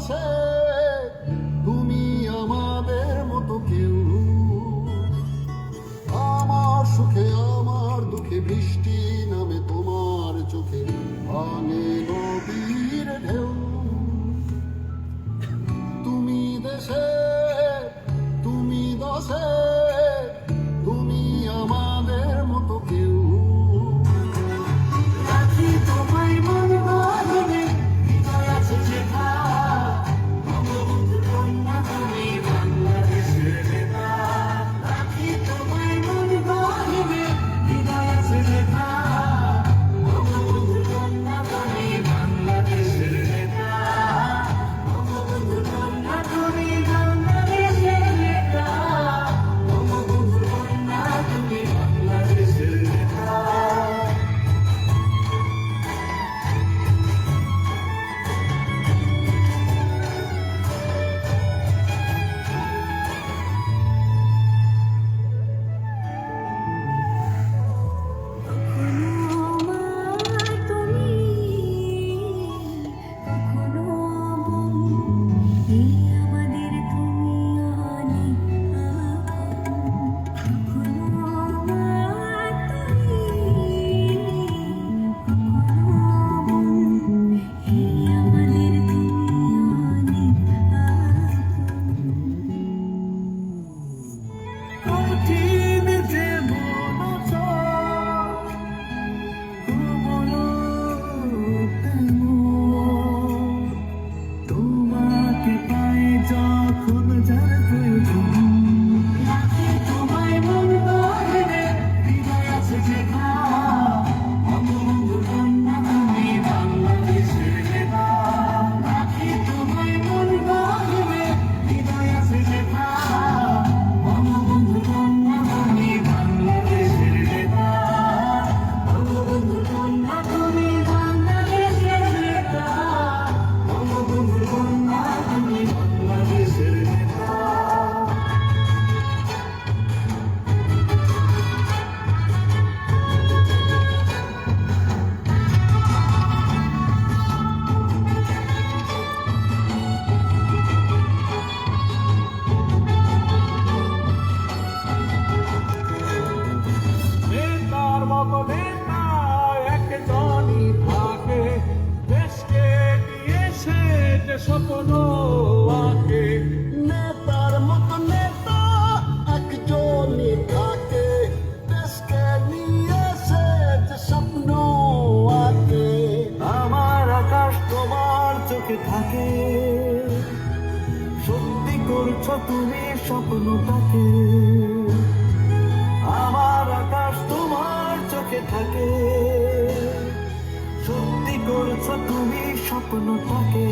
দশে তুমি আমাদের মতো কেউ। আমার সুখে আমার দুঃখে বৃষ্টি নামে তোমার চোখে, ভাঙে নদীর ঢেউ। তুমি দেশে তুমি দশে তুমি আমাদের মতো কেউ। রাখি তোমায় মন গহনে, হৃদয় আছে শেখা, বঙ্গবন্ধু কন্যা তুমি বাংলাদেশের নেতা। রাখি তোমায় মন গহনে, হৃদয় আছে শেখা, বঙ্গবন্ধু কন্যা তুমি বাংলাদেশের নেতা। বঙ্গবন্ধু কন্যা তুমি বাংলাদেশের নেতা, বঙ্গবন্ধু কন্যা তুমি বাংলাদেশের নেতা। স্বপ্ন আঁকে নেতার মতো নেতা একজনই থাকে, দেশকে নিয়ে সে যে স্বপ্ন আঁকে। আমার আকাশ তোমার চোখে থাকে, সত্যি করছো তুমি স্বপ্নটাকে। আমার আকাশ তোমার চোখে থাকে, সত্যি করছো তুমি স্বপ্নটাকে।